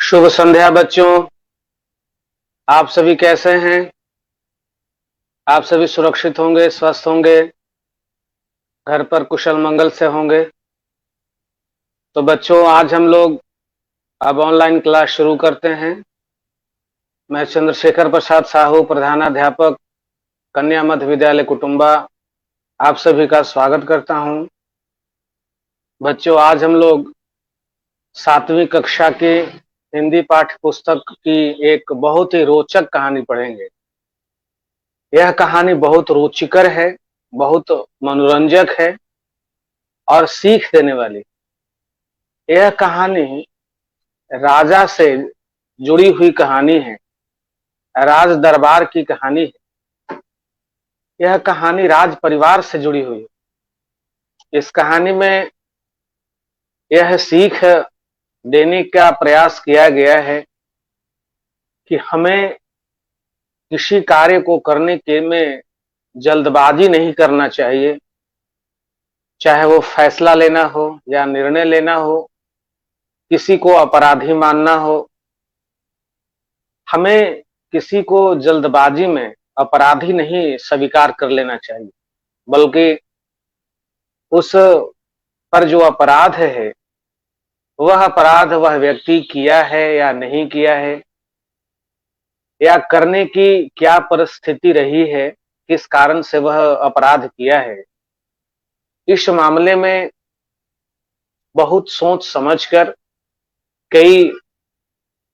शुभ संध्या बच्चों। आप सभी कैसे हैं? आप सभी सुरक्षित होंगे, स्वस्थ होंगे, घर पर कुशल मंगल से होंगे। तो बच्चों, आज हम लोग अब ऑनलाइन क्लास शुरू करते हैं। मैं चंद्रशेखर प्रसाद साहू, प्रधानाध्यापक, कन्या मध्य विद्यालय कुटुंबा, आप सभी का स्वागत करता हूं। बच्चों, आज हम लोग 7वीं कक्षा के हिंदी पाठ्य पुस्तक की एक बहुत ही रोचक कहानी पढ़ेंगे। यह कहानी बहुत रुचिकर है, बहुत मनोरंजक है और सीख देने वाली। यह कहानी राजा से जुड़ी हुई कहानी है, राज दरबार की कहानी है। यह कहानी राज परिवार से जुड़ी हुई है। इस कहानी में यह सीख देने का प्रयास किया गया है कि हमें किसी कार्य को करने के में जल्दबाजी नहीं करना चाहिए, चाहे वो फैसला लेना हो या निर्णय लेना हो, किसी को अपराधी मानना हो। हमें किसी को जल्दबाजी में अपराधी नहीं स्वीकार कर लेना चाहिए, बल्कि उस पर जो अपराध है, वह अपराध वह व्यक्ति किया है या नहीं किया है, या करने की क्या परिस्थिति रही है, किस कारण से वह अपराध किया है। इस मामले में बहुत सोच समझकर, कई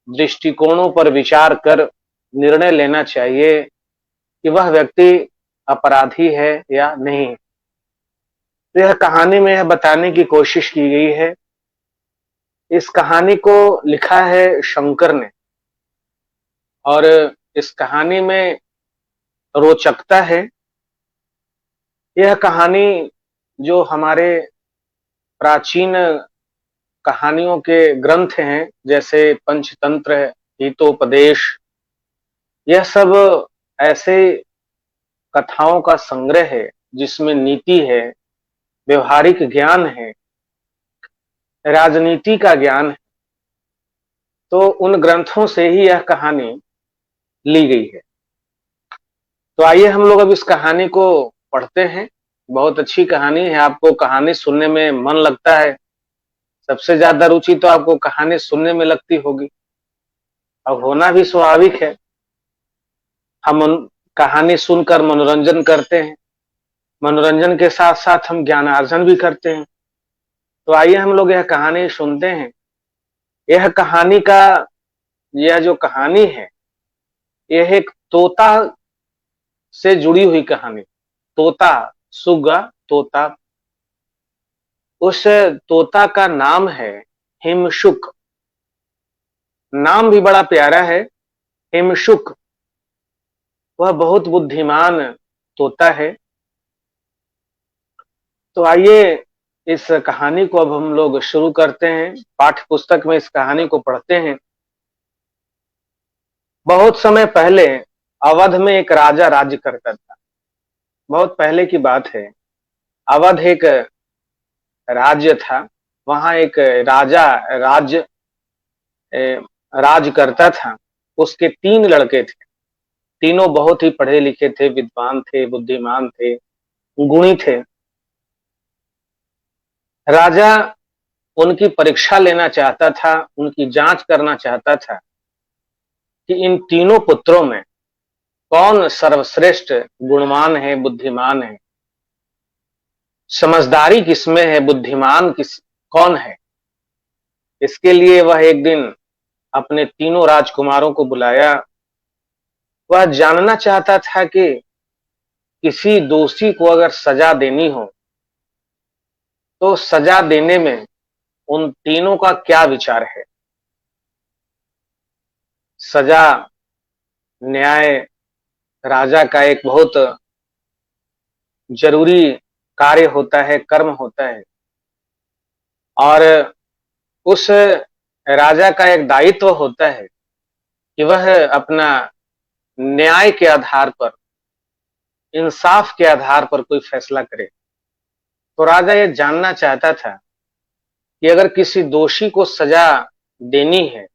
दृष्टिकोणों पर विचार कर निर्णय लेना चाहिए कि वह व्यक्ति अपराधी है या नहीं। तो यह कहानी में यह बताने की कोशिश की गई है। इस कहानी को लिखा है शंकर ने, और इस कहानी में रोचकता है। यह कहानी जो हमारे प्राचीन कहानियों के ग्रंथ हैं, जैसे पंचतंत्र, हितोपदेश, यह सब ऐसे कथाओं का संग्रह है जिसमें नीति है, व्यवहारिक ज्ञान है, राजनीति का ज्ञान है। तो उन ग्रंथों से ही यह कहानी ली गई है। तो आइए हम लोग अब इस कहानी को पढ़ते हैं। बहुत अच्छी कहानी है, आपको कहानी सुनने में मन लगता है। सबसे ज्यादा रुचि तो आपको कहानी सुनने में लगती होगी, अब होना भी स्वाभाविक है। हम कहानी सुनकर मनोरंजन करते हैं, मनोरंजन के साथ साथ हम ज्ञानार्जन भी करते हैं। तो आइए हम लोग यह कहानी सुनते हैं। यह कहानी का, यह जो कहानी है, यह एक तोता से जुड़ी हुई कहानी। तोता, सुगा, तोता। उस तोता का नाम है हिमशुक। नाम भी बड़ा प्यारा है, हिमशुक। वह बहुत बुद्धिमान तोता है। तो आइए इस कहानी को अब हम लोग शुरू करते हैं। पाठ्य पुस्तक में इस कहानी को पढ़ते हैं। बहुत समय पहले अवध में एक राजा राज्य करता था। बहुत पहले की बात है। अवध एक राज्य था। वहां एक राजा राज्य राज करता था। उसके 3 लड़के थे। तीनों बहुत ही पढ़े लिखे थे, विद्वान थे, बुद्धिमान थे, गुणी थे। राजा उनकी परीक्षा लेना चाहता था, उनकी जांच करना चाहता था कि इन तीनों पुत्रों में कौन सर्वश्रेष्ठ गुणवान है, बुद्धिमान है, समझदारी किसमें है, बुद्धिमान कौन है। इसके लिए वह एक दिन अपने तीनों राजकुमारों को बुलाया। वह जानना चाहता था कि किसी दोषी को अगर सजा देनी हो तो सजा देने में उन तीनों का क्या विचार है। सजा, न्याय राजा का एक बहुत जरूरी कार्य होता है, कर्म होता है। और उस राजा का एक दायित्व होता है कि वह अपना न्याय के आधार पर, इंसाफ के आधार पर कोई फैसला करे। तो राजा ये जानना चाहता था कि अगर किसी दोषी को सजा देनी है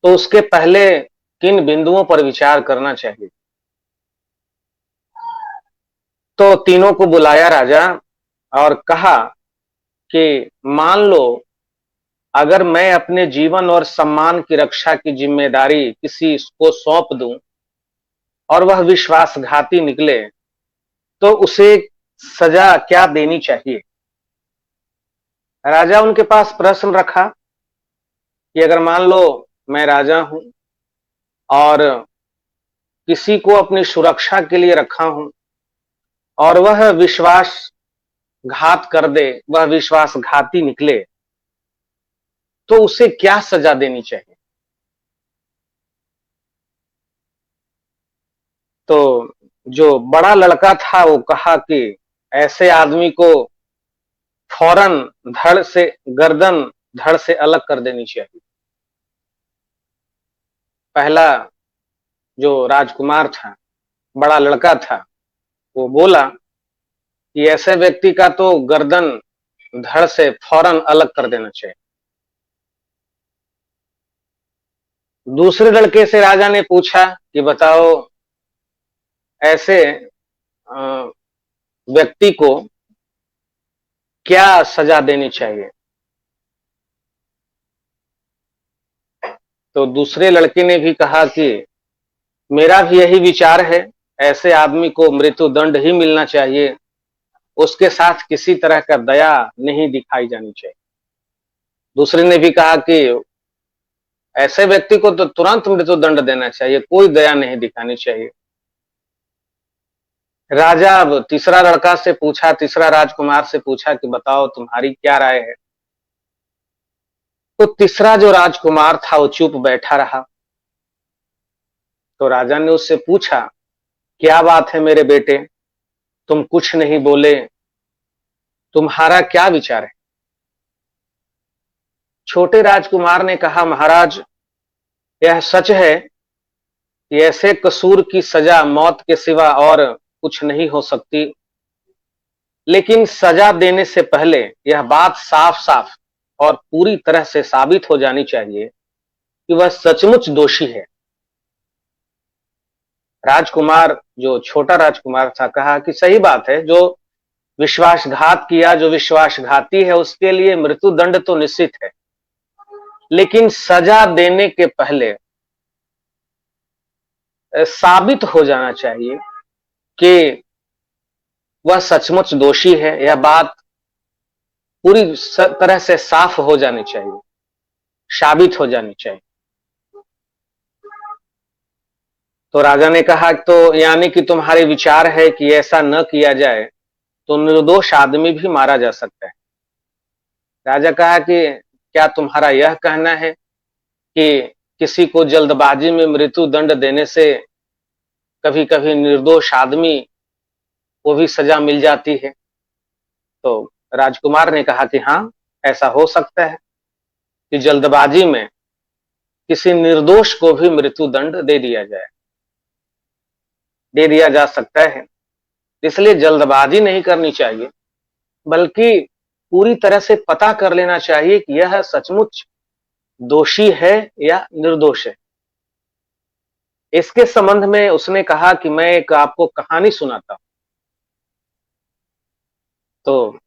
तो उसके पहले किन बिंदुओं पर विचार करना चाहिए। तो तीनों को बुलाया राजा और कहा कि मान लो अगर मैं अपने जीवन और सम्मान की रक्षा की जिम्मेदारी किसी को सौंप दूं और वह विश्वासघाती निकले तो उसे सजा क्या देनी चाहिए। राजा उनके पास प्रश्न रखा कि अगर मान लो मैं राजा हूं और किसी को अपनी सुरक्षा के लिए रखा हूं और वह विश्वासघात कर दे, वह विश्वासघाती निकले तो उसे क्या सजा देनी चाहिए। तो जो बड़ा लड़का था वो कहा कि ऐसे आदमी को फौरन धड़ से गर्दन धड़ से अलग कर देनी चाहिए। पहला जो राजकुमार था, बड़ा लड़का था, वो बोला कि ऐसे व्यक्ति का तो गर्दन धड़ से फौरन अलग कर देना चाहिए। दूसरे लड़के से राजा ने पूछा कि बताओ ऐसे व्यक्ति को क्या सजा देनी चाहिए। तो दूसरे लड़के ने भी कहा कि मेरा भी यही विचार है, ऐसे आदमी को मृत्यु दंड ही मिलना चाहिए, उसके साथ किसी तरह का दया नहीं दिखाई जानी चाहिए। दूसरे ने भी कहा कि ऐसे व्यक्ति को तो तुरंत मृत्यु दंड देना चाहिए, कोई दया नहीं दिखानी चाहिए। राजा अब तीसरा लड़का से पूछा, तीसरा राजकुमार से पूछा कि बताओ तुम्हारी क्या राय है। तो तीसरा जो राजकुमार था वो चुप बैठा रहा। तो राजा ने उससे पूछा, क्या बात है मेरे बेटे, तुम कुछ नहीं बोले, तुम्हारा क्या विचार है। छोटे राजकुमार ने कहा, महाराज यह सच है कि ऐसे कसूर की सजा मौत के सिवा और कुछ नहीं हो सकती, लेकिन सजा देने से पहले यह बात साफ साफ और पूरी तरह से साबित हो जानी चाहिए कि वह सचमुच दोषी है। राजकुमार जो छोटा राजकुमार था कहा कि सही बात है, जो विश्वासघात किया, जो विश्वासघाती है उसके लिए मृत्यु दंड तो निश्चित है, लेकिन सजा देने के पहले साबित हो जाना चाहिए कि वह सचमुच दोषी है। यह बात पूरी तरह से साफ हो जानी चाहिए, साबित हो जानी चाहिए। तो राजा ने कहा तो यानी कि तुम्हारे विचार है कि ऐसा न किया जाए तो निर्दोष आदमी भी मारा जा सकता है। राजा कहा कि क्या तुम्हारा यह कहना है कि किसी को जल्दबाजी में मृत्यु दंड देने से कभी कभी निर्दोष आदमी को भी सजा मिल जाती है। तो राजकुमार ने कहा कि हाँ, ऐसा हो सकता है कि जल्दबाजी में किसी निर्दोष को भी मृत्यु दंड दे दिया जा सकता है। इसलिए जल्दबाजी नहीं करनी चाहिए, बल्कि पूरी तरह से पता कर लेना चाहिए कि यह सचमुच दोषी है या निर्दोष है। इसके संबंध में उसने कहा कि मैं एक आपको कहानी सुनाता हूं। तो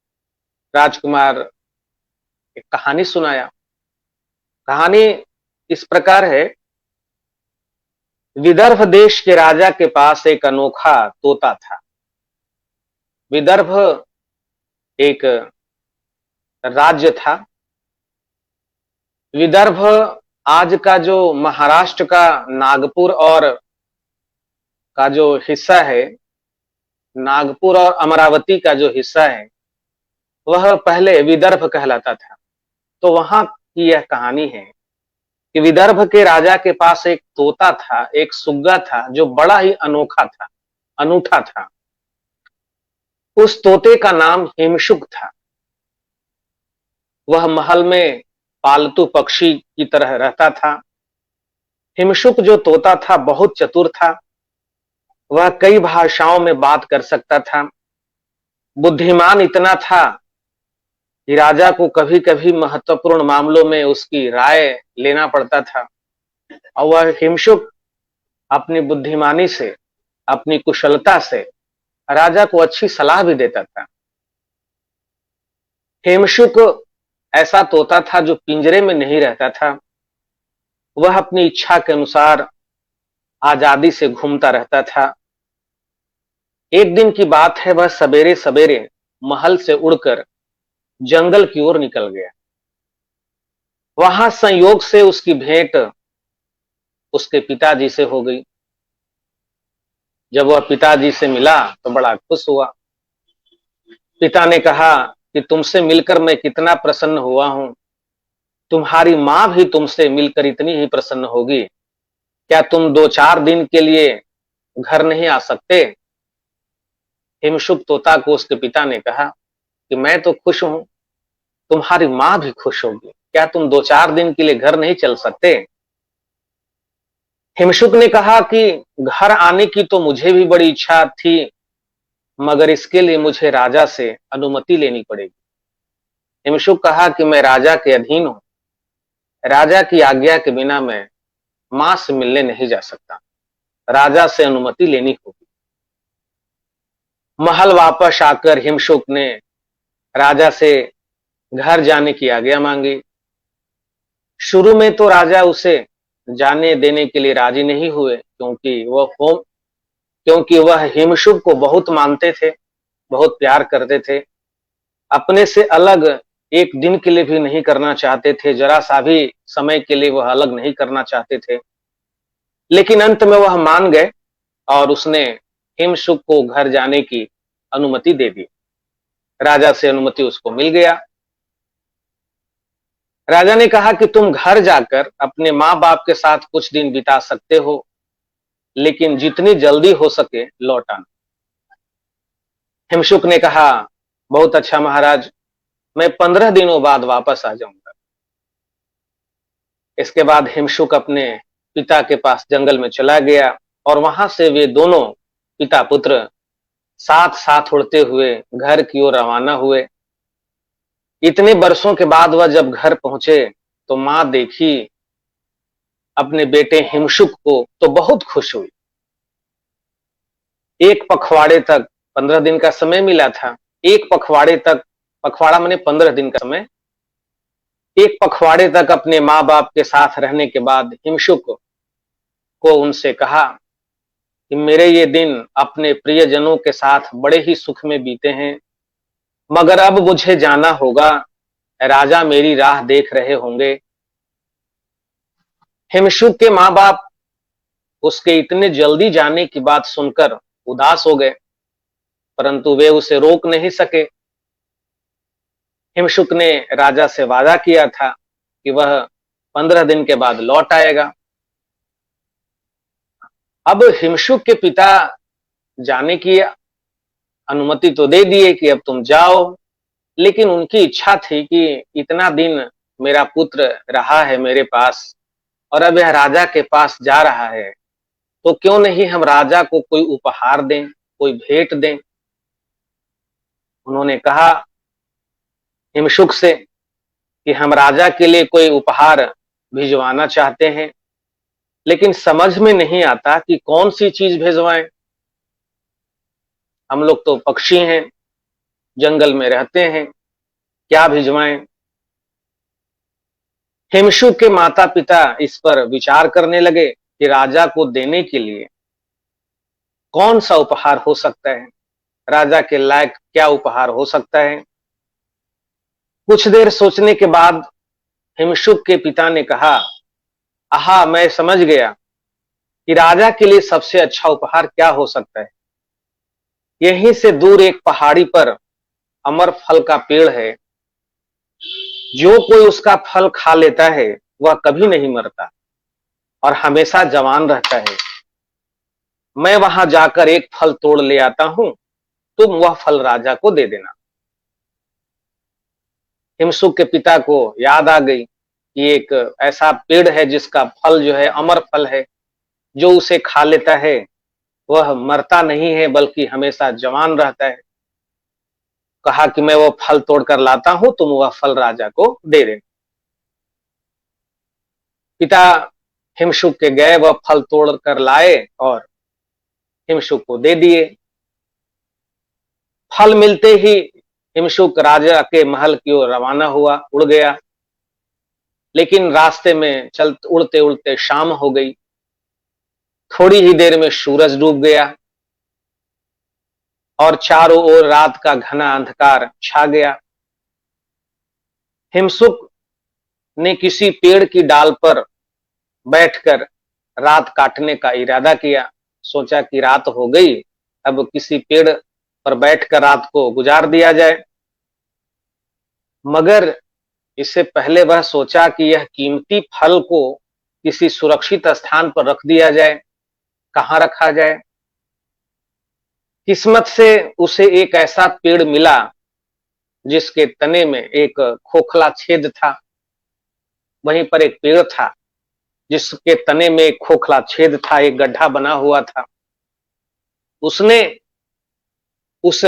राजकुमार एक कहानी सुनाया। कहानी इस प्रकार है, विदर्भ देश के राजा के पास एक अनोखा तोता था। विदर्भ एक राज्य था। विदर्भ आज का जो महाराष्ट्र का नागपुर और का जो हिस्सा है, नागपुर और अमरावती का जो हिस्सा है, वह पहले विदर्भ कहलाता था। तो वहां की यह कहानी है कि विदर्भ के राजा के पास एक तोता था, एक सुग्गा था जो बड़ा ही अनोखा था, अनूठा था। उस तोते का नाम हिमशुक था। वह महल में पालतू पक्षी की तरह रहता था। हिमशुक जो तोता था बहुत चतुर था। वह कई भाषाओं में बात कर सकता था। बुद्धिमान इतना था कि राजा को कभी कभी महत्वपूर्ण मामलों में उसकी राय लेना पड़ता था। और वह हिमशुक अपनी बुद्धिमानी से, अपनी कुशलता से राजा को अच्छी सलाह भी देता था। हिमशुक ऐसा तोता था जो पिंजरे में नहीं रहता था। वह अपनी इच्छा के अनुसार आजादी से घूमता रहता था। एक दिन की बात है, वह सवेरे सवेरे महल से उड़कर जंगल की ओर निकल गया। वहां संयोग से उसकी भेंट उसके पिताजी से हो गई। जब वह पिताजी से मिला तो बड़ा खुश हुआ। पिता ने कहा कि तुमसे मिलकर मैं कितना प्रसन्न हुआ हूं। तुम्हारी मां भी तुमसे मिलकर इतनी ही प्रसन्न होगी। क्या तुम 2-4 दिन के लिए घर नहीं आ सकते? हिमशुक तोता को उसके पिता ने कहा कि मैं तो खुश हूं, तुम्हारी मां भी खुश होगी। क्या तुम 2-4 दिन के लिए घर नहीं चल सकते? हिमशुक ने कहा कि घर आने की तो मुझे भी बड़ी इच्छा थी, मगर इसके लिए मुझे राजा से अनुमति लेनी पड़ेगी। हिमशुक कहा कि मैं राजा के अधीन हूं, राजा की आज्ञा के बिना मैं मां से मिलने नहीं जा सकता, राजा से अनुमति लेनी होगी। महल वापस आकर हिमशुक ने राजा से घर जाने की आज्ञा मांगी। शुरू में तो राजा उसे जाने देने के लिए राजी नहीं हुए, क्योंकि वह हिमशुक को बहुत मानते थे, बहुत प्यार करते थे। अपने से अलग एक दिन के लिए भी नहीं करना चाहते थे, जरा सा भी समय के लिए वह अलग नहीं करना चाहते थे। लेकिन अंत में वह मान गए और उसने हिमशुक को घर जाने की अनुमति दे दी। राजा से अनुमति उसको मिल गया। राजा ने कहा कि तुम घर जाकर अपने माँ बाप के साथ कुछ दिन बिता सकते हो, लेकिन जितनी जल्दी हो सके लौट आना। हिमशुक ने कहा, बहुत अच्छा महाराज, मैं 15 दिनों बाद वापस आ जाऊंगा। इसके बाद हिमशुक अपने पिता के पास जंगल में चला गया और वहां से वे दोनों पिता पुत्र साथ साथ उड़ते हुए घर की ओर रवाना हुए। इतने बरसों के बाद वह जब घर पहुंचे तो मां देखी अपने बेटे हिमशुक को तो बहुत खुश हुई। एक पखवाड़े तक, 15 दिन का समय मिला था, एक पखवाड़े तक, पखवाड़ा माने 15 दिन का समय, एक पखवाड़े तक अपने माँ बाप के साथ रहने के बाद हिमशुक को उनसे कहा कि मेरे ये दिन अपने प्रियजनों के साथ बड़े ही सुख में बीते हैं, मगर अब मुझे जाना होगा, राजा मेरी राह देख रहे होंगे। हिमशुक के माँ बाप उसके इतने जल्दी जाने की बात सुनकर उदास हो गए, परंतु वे उसे रोक नहीं सके। हिमशुक ने राजा से वादा किया था कि वह 15 दिन के बाद लौट आएगा। अब हिमशुक के पिता जाने की अनुमति तो दे दिए कि अब तुम जाओ, लेकिन उनकी इच्छा थी कि इतना दिन मेरा पुत्र रहा है मेरे पास और अब यह राजा के पास जा रहा है, तो क्यों नहीं हम राजा को कोई उपहार दें, कोई भेंट दें। उन्होंने कहा हिमशुक से कि हम राजा के लिए कोई उपहार भिजवाना चाहते हैं, लेकिन समझ में नहीं आता कि कौन सी चीज भिजवाएं। हम लोग तो पक्षी हैं, जंगल में रहते हैं, क्या भिजवाएं। हिमशुक के माता पिता इस पर विचार करने लगे कि राजा को देने के लिए कौन सा उपहार हो सकता है, राजा के लायक क्या उपहार हो सकता है। कुछ देर सोचने के बाद हिमशुक के पिता ने कहा, आहा, मैं समझ गया कि राजा के लिए सबसे अच्छा उपहार क्या हो सकता है। यहीं से दूर एक पहाड़ी पर अमर फल का पेड़ है, जो कोई उसका फल खा लेता है वह कभी नहीं मरता और हमेशा जवान रहता है। मैं वहां जाकर एक फल तोड़ ले आता हूं, तुम वह फल राजा को दे देना। हिमशुक के पिता को याद आ गई कि एक ऐसा पेड़ है जिसका फल जो है अमर फल है, जो उसे खा लेता है वह मरता नहीं है बल्कि हमेशा जवान रहता है। कहा कि मैं वो फल तोड़कर लाता हूं, तुम वह फल राजा को दे देना। पिता हिमशुक के गए, वह फल तोड़ कर लाए और हिमशुक को दे दिए। फल मिलते ही हिमशुक राजा के महल की ओर रवाना हुआ, उड़ गया। लेकिन रास्ते में उड़ते उड़ते शाम हो गई। थोड़ी ही देर में सूरज डूब गया और चारों ओर रात का घना अंधकार छा गया। हिमशुक ने किसी पेड़ की डाल पर बैठकर रात काटने का इरादा किया। सोचा कि रात हो गई, अब किसी पेड़ पर बैठकर रात को गुजार दिया जाए। मगर इससे पहले वह सोचा कि यह कीमती फल को किसी सुरक्षित स्थान पर रख दिया जाए। कहाँ रखा जाए? किस्मत से उसे एक ऐसा पेड़ मिला जिसके तने में एक खोखला छेद था। वहीं पर एक पेड़ था जिसके तने में एक खोखला छेद था, एक गड्ढा बना हुआ था। उसने उस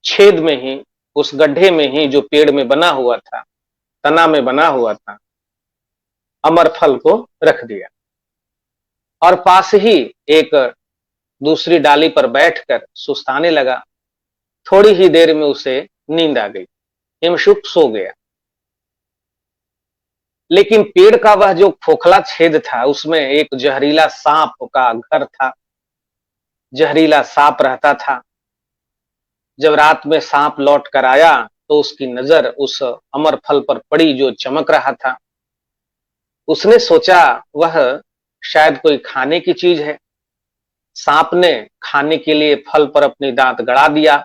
छेद में ही, उस गड्ढे में ही जो पेड़ में बना हुआ था, तना में बना हुआ था, अमर फल को रख दिया और पास ही एक दूसरी डाली पर बैठकर सुस्ताने लगा। थोड़ी ही देर में उसे नींद आ गई। हिमशुक सो गया। लेकिन पेड़ का वह जो खोखला छेद था, उसमें एक जहरीला सांप का घर था। जहरीला सांप रहता था। जब रात में सांप लौट कर आया तो उसकी नजर उस अमर फल पर पड़ी जो चमक रहा था। उसने सोचा वह शायद कोई खाने की चीज है। सांप ने खाने के लिए फल पर अपनी दांत गड़ा दिया,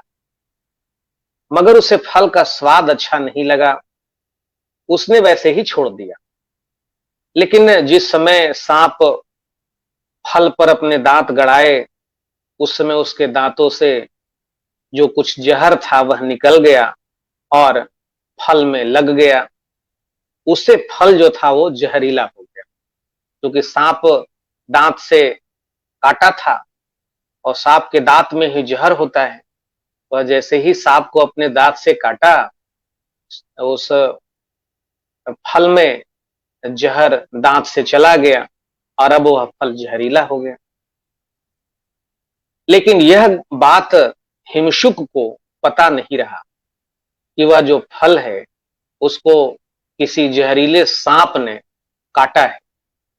मगर उसे फल का स्वाद अच्छा नहीं लगा। उसने वैसे ही छोड़ दिया। लेकिन जिस समय सांप फल पर अपने दांत गड़ाए, उस समय उसके दांतों से जो कुछ जहर था वह निकल गया और फल में लग गया। उससे फल जो था वो जहरीला हो गया। क्योंकि सांप दांत से काटा था और सांप के दांत में ही जहर होता है। वह जैसे ही सांप को अपने दांत से काटा, उस फल में जहर दांत से चला गया और अब वह फल जहरीला हो गया। लेकिन यह बात हिमशुक को पता नहीं रहा कि वह जो फल है उसको किसी जहरीले सांप ने काटा है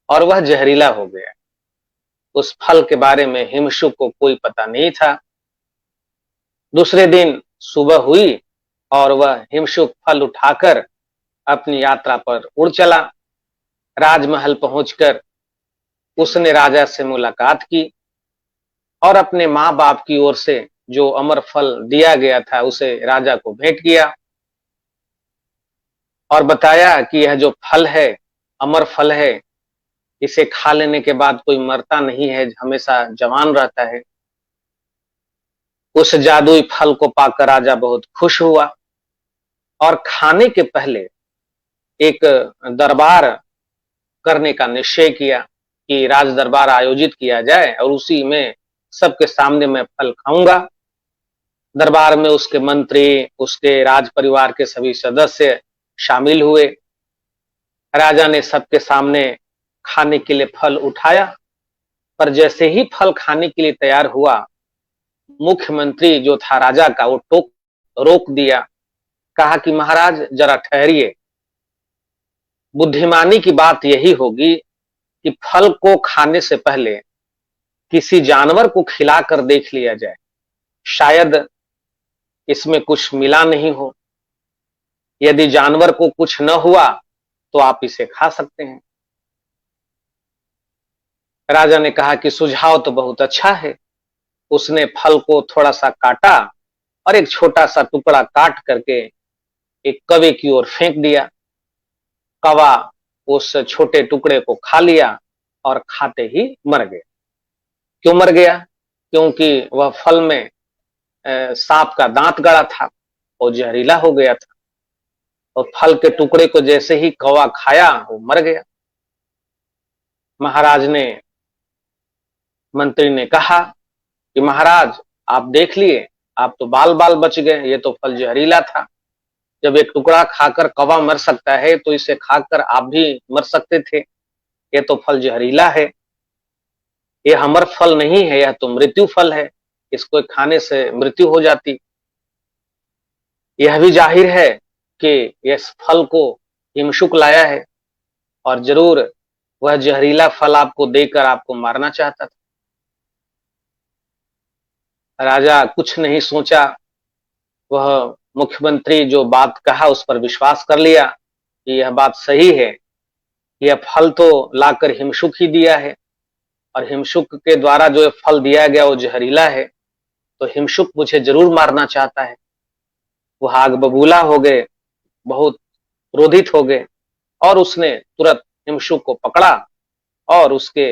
और वह जहरीला हो गया। उस फल के बारे में हिमशुक को कोई पता नहीं था। दूसरे दिन सुबह हुई और वह हिमशुक फल उठाकर अपनी यात्रा पर उड़ चला। राजमहल पहुंचकर उसने राजा से मुलाकात की और अपने मां बाप की ओर से जो अमर फल दिया गया था उसे राजा को भेंट किया और बताया कि यह जो फल है अमर फल है, इसे खा लेने के बाद कोई मरता नहीं है, हमेशा जवान रहता है। उस जादुई फल को पाकर राजा बहुत खुश हुआ और खाने के पहले एक दरबार करने का निश्चय किया कि राज दरबार आयोजित किया जाए और उसी में सबके सामने मैं फल खाऊंगा। दरबार में उसके मंत्री, उसके राज परिवार के सभी सदस्य शामिल हुए। राजा ने सबके सामने खाने के लिए फल उठाया, पर जैसे ही फल खाने के लिए तैयार हुआ, मुख्यमंत्री जो था राजा का, वो रोक दिया। कहा कि महाराज जरा ठहरिए। बुद्धिमानी की बात यही होगी कि फल को खाने से पहले किसी जानवर को खिलाकर देख लिया जाए, शायद इसमें कुछ मिला नहीं हो। यदि जानवर को कुछ न हुआ तो आप इसे खा सकते हैं। राजा ने कहा कि सुझाव तो बहुत अच्छा है। उसने फल को थोड़ा सा काटा और एक छोटा सा टुकड़ा काट करके एक कौवे की ओर फेंक दिया। कौवा उस छोटे टुकड़े को खा लिया और खाते ही मर गया। क्यों मर गया? क्योंकि वह फल में सांप का दांत गड़ा था और जहरीला हो गया था और फल के टुकड़े को जैसे ही कौवा खाया वो मर गया। महाराज ने, मंत्री ने कहा कि महाराज आप देख लिए, आप तो बाल बाल बच गए, ये तो फल जहरीला था। जब एक टुकड़ा खाकर कौवा मर सकता है तो इसे खाकर आप भी मर सकते थे। ये तो फल जहरीला है, ये अमर फल नहीं है, यह तो मृत्यु फल है, इसको खाने से मृत्यु हो जाती। यह भी जाहिर है कि इस फल को हिमशुक लाया है और जरूर वह जहरीला फल आपको देकर आपको मारना चाहता था। राजा कुछ नहीं सोचा, वह मुख्यमंत्री जो बात कहा उस पर विश्वास कर लिया कि यह बात सही है, यह फल तो लाकर हिमशुक ही दिया है और हिमशुक के द्वारा जो फल दिया गया वो जहरीला है, तो हिमशुक मुझे जरूर मारना चाहता है। वह आग बबूला हो गए, बहुत क्रोधित हो गए और उसने तुरंत हिमशुक को पकड़ा और उसके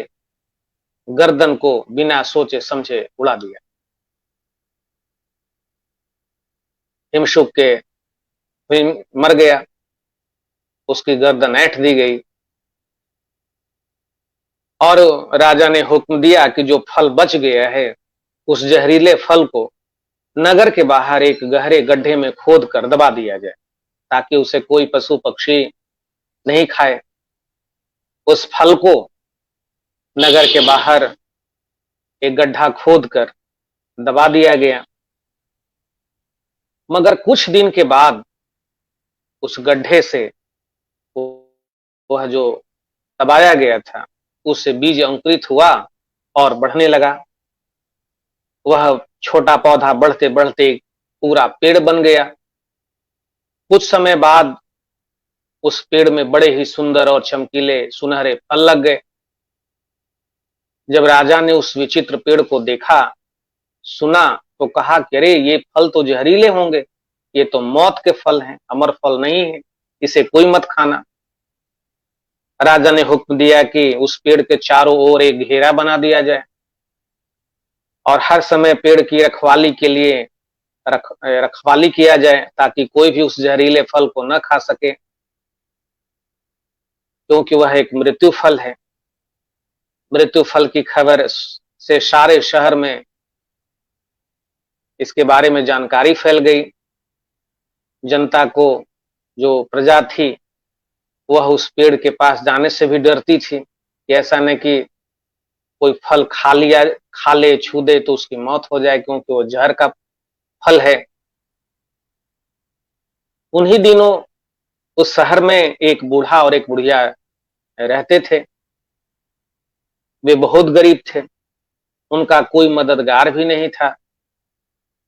गर्दन को बिना सोचे समझे उड़ा दिया। हिमशुक के मर गया, उसकी गर्दन ऐंठ दी गई और राजा ने हुक्म दिया कि जो फल बच गया है उस जहरीले फल को नगर के बाहर एक गहरे गड्ढे में खोद कर दबा दिया जाए ताकि उसे कोई पशु पक्षी नहीं खाए। उस फल को नगर के बाहर एक गड्ढा खोद कर दबा दिया गया, मगर कुछ दिन के बाद उस गड्ढे से वह जो दबाया गया था उससे बीज अंकुरित हुआ और बढ़ने लगा। वह छोटा पौधा बढ़ते बढ़ते पूरा पेड़ बन गया। कुछ समय बाद उस पेड़ में बड़े ही सुंदर और चमकीले सुनहरे फल लग गए। जब राजा ने उस विचित्र पेड़ को देखा, सुना, तो कहा कि अरे ये फल तो जहरीले होंगे, ये तो मौत के फल हैं, अमर फल नहीं है, इसे कोई मत खाना। राजा ने हुक्म दिया कि उस पेड़ के चारों ओर एक घेरा बना दिया जाए और हर समय पेड़ की रखवाली के लिए रखवाली किया जाए ताकि कोई भी उस जहरीले फल को न खा सके, क्योंकि वह एक मृत्यु फल है। मृत्यु फल की खबर से सारे शहर में इसके बारे में जानकारी फैल गई। जनता को, जो प्रजा थी, वह उस पेड़ के पास जाने से भी डरती थी कि ऐसा नहीं कि कोई फल खा ले, छू दे तो उसकी मौत हो जाए, क्योंकि वो जहर का फल है। उन्हीं दिनों उस शहर में एक बूढ़ा और एक बुढ़िया रहते थे। वे बहुत गरीब थे, उनका कोई मददगार भी नहीं था।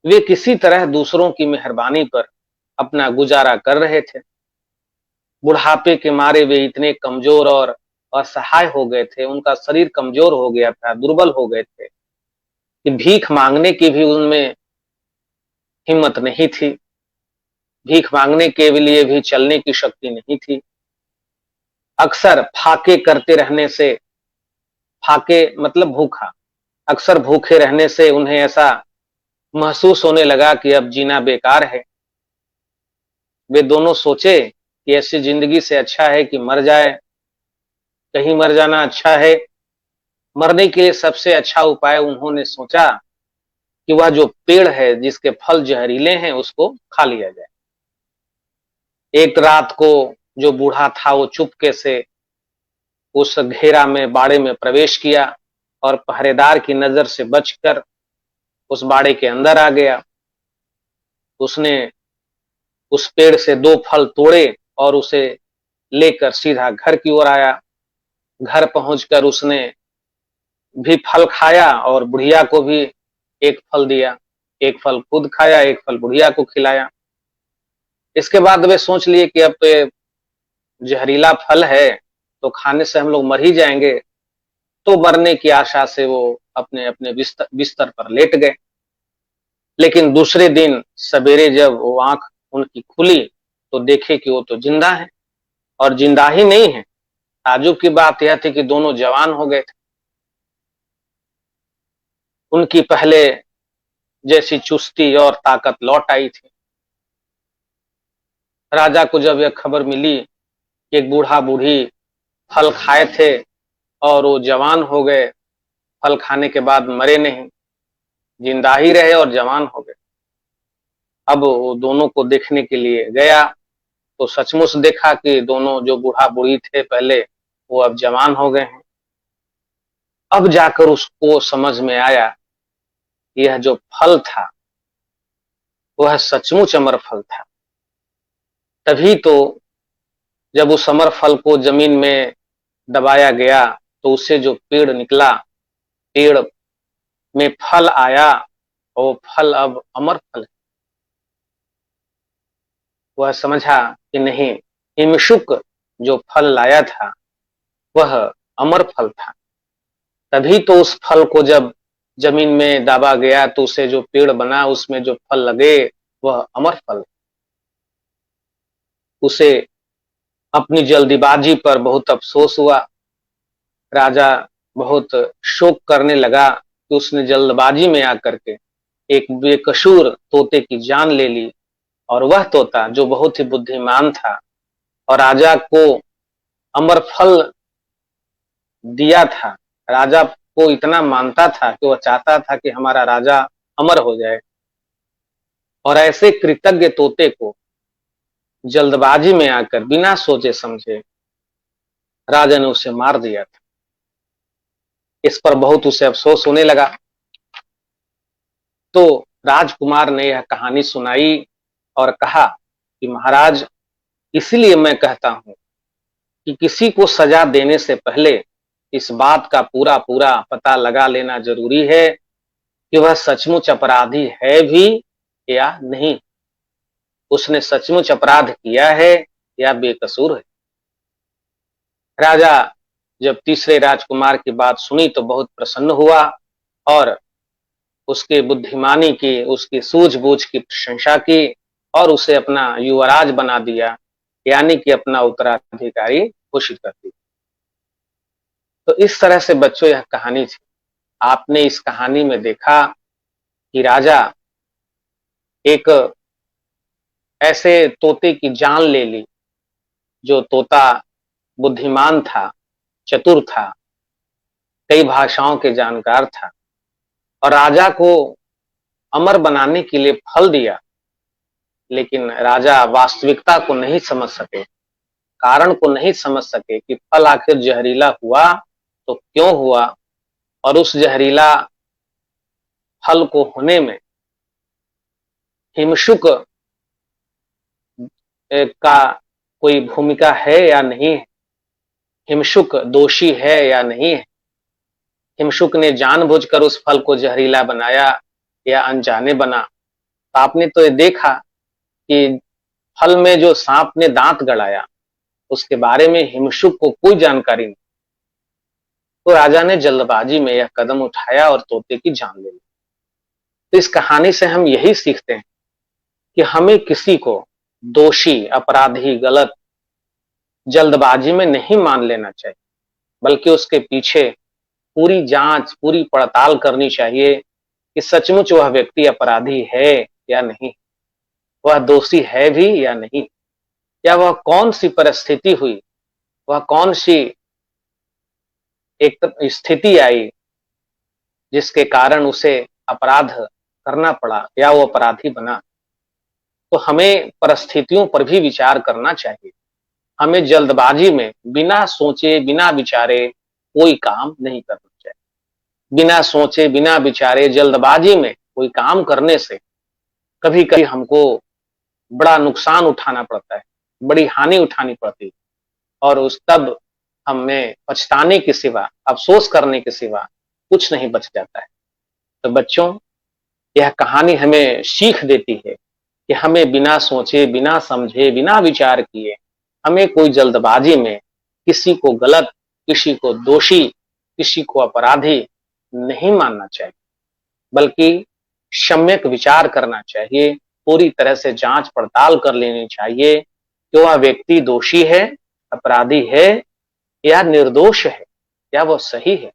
वे किसी तरह दूसरों की मेहरबानी पर अपना गुजारा कर रहे थे। बुढ़ापे के मारे वे इतने कमजोर और असहाय हो गए थे, उनका शरीर कमजोर हो गया था, दुर्बल हो गए थे कि भीख मांगने की भी उनमें हिम्मत नहीं थी, भीख मांगने के लिए भी चलने की शक्ति नहीं थी। अक्सर फाके करते रहने से, फाके मतलब भूखा, अक्सर भूखे रहने से उन्हें ऐसा महसूस होने लगा कि अब जीना बेकार है। वे दोनों सोचे कि ऐसी जिंदगी से अच्छा है कि मर जाए, कहीं मर जाना अच्छा है। मरने के लिए सबसे अच्छा उपाय उन्होंने सोचा कि वह जो पेड़ है जिसके फल जहरीले हैं उसको खा लिया जाए। एक रात को जो बूढ़ा था वो चुपके से उस घेरा में, बाड़े में प्रवेश किया और पहरेदार की नजर से बचकर उस बाड़े के अंदर आ गया। उसने उस पेड़ से 2 फल तोड़े और उसे लेकर सीधा घर की ओर आया। घर पहुंचकर उसने भी फल खाया और बुढ़िया को भी एक फल दिया। एक फल खुद खाया, एक फल बुढ़िया को खिलाया। इसके बाद वे सोच लिए कि अब तो ये जहरीला फल है तो खाने से हम लोग मर ही जाएंगे, तो मरने की आशा से वो अपने अपने बिस्तर पर लेट गए। लेकिन दूसरे दिन सवेरे जब वो आंख उनकी खुली तो देखे कि वो तो जिंदा है, और जिंदा ही नहीं है, ताज्जुब की बात यह थी कि दोनों जवान हो गए थे। उनकी पहले जैसी चुस्ती और ताकत लौट आई थी। राजा को जब यह खबर मिली कि एक बूढ़ा बूढ़ी फल खाए थे और वो जवान हो गए, फल खाने के बाद मरे नहीं, जिंदा ही रहे और जवान हो गए, अब वो दोनों को देखने के लिए गया तो सचमुच देखा कि दोनों जो बूढ़ा बूढ़ी थे पहले, वो अब जवान हो गए हैं। अब जाकर उसको समझ में आया यह जो फल था वह सचमुच अमर फल था। तभी तो जब उस अमर फल को जमीन में दबाया गया तो उससे जो पेड़ निकला, पेड़ में फल आया और वो फल अब अमर फल है। वह समझा कि नहीं, हिमशुक जो फल लाया था वह अमर फल था। तभी तो उस फल को जब जमीन में दाबा गया तो उसे जो पेड़ बना उसमें जो फल लगे वह अमर फल। उसे अपनी जल्दीबाजी पर बहुत अफसोस हुआ। राजा बहुत शोक करने लगा कि उसने जल्दबाजी में आकर के एक बेकसूर तोते की जान ले ली, और वह तोता जो बहुत ही बुद्धिमान था और राजा को अमर फल दिया था, राजा को इतना मानता था कि वह चाहता था कि हमारा राजा अमर हो जाए, और ऐसे कृतज्ञ तोते को जल्दबाजी में आकर बिना सोचे समझे राजा ने उसे मार दिया था। इस पर बहुत उसे अफसोस होने लगा। तो राजकुमार ने यह कहानी सुनाई और कहा कि महाराज, इसीलिए मैं कहता हूं कि किसी को सजा देने से पहले इस बात का पूरा पूरा पता लगा लेना जरूरी है कि वह सचमुच अपराधी है भी या नहीं, उसने सचमुच अपराध किया है या बेकसूर है। राजा जब तीसरे राजकुमार की बात सुनी तो बहुत प्रसन्न हुआ और उसके बुद्धिमानी की, उसकी सूझबूझ की प्रशंसा की और उसे अपना युवराज बना दिया, यानी कि अपना उत्तराधिकारी घोषित कर दिया। तो इस तरह से बच्चों यह कहानी थी। आपने इस कहानी में देखा कि राजा एक ऐसे तोते की जान ले ली जो तोता बुद्धिमान था, चतुर था, कई भाषाओं के जानकार था, और राजा को अमर बनाने के लिए फल दिया। लेकिन राजा वास्तविकता को नहीं समझ सके, कारण को नहीं समझ सके कि फल आखिर जहरीला हुआ तो क्यों हुआ, और उस जहरीला फल को होने में हिमशुक का कोई भूमिका है या नहीं है, हिमशुक दोषी है या नहीं है, हिमशुक ने जानबूझकर उस फल को जहरीला बनाया या अनजाने बना। तो आपने तो ये देखा कि फल में जो सांप ने दांत गड़ाया उसके बारे में हिमशुक को कोई जानकारी नहीं। तो राजा ने जल्दबाजी में यह कदम उठाया और तोते की जान ले ली। तो इस कहानी से हम यही सीखते हैं कि हमें किसी को दोषी, अपराधी, गलत जल्दबाजी में नहीं मान लेना चाहिए, बल्कि उसके पीछे पूरी जांच, पूरी पड़ताल करनी चाहिए कि सचमुच वह व्यक्ति अपराधी है या नहीं, वह दोषी है भी या नहीं, या वह कौन सी परिस्थिति हुई, वह कौन सी एक स्थिति आई जिसके कारण उसे अपराध करना पड़ा या वो अपराधी बना। तो हमें परिस्थितियों पर भी विचार करना चाहिए। हमें जल्दबाजी में बिना सोचे बिना विचारे कोई काम नहीं करना चाहिए। बिना सोचे बिना विचारे जल्दबाजी में कोई काम करने से कभी कभी हमको बड़ा नुकसान उठाना पड़ता है, बड़ी हानि उठानी पड़ती है, और उस तब हमें पछताने के सिवा, अफसोस करने के सिवा कुछ नहीं बच जाता है। तो बच्चों, यह कहानी हमें सीख देती है कि हमें बिना सोचे, बिना समझे, बिना विचार किए हमें कोई जल्दबाजी में किसी को गलत, किसी को दोषी, किसी को अपराधी नहीं मानना चाहिए, बल्कि सम्यक विचार करना चाहिए, पूरी तरह से जांच पड़ताल कर लेनी चाहिए कि वह व्यक्ति दोषी है, अपराधी है या निर्दोष है, या वह सही है।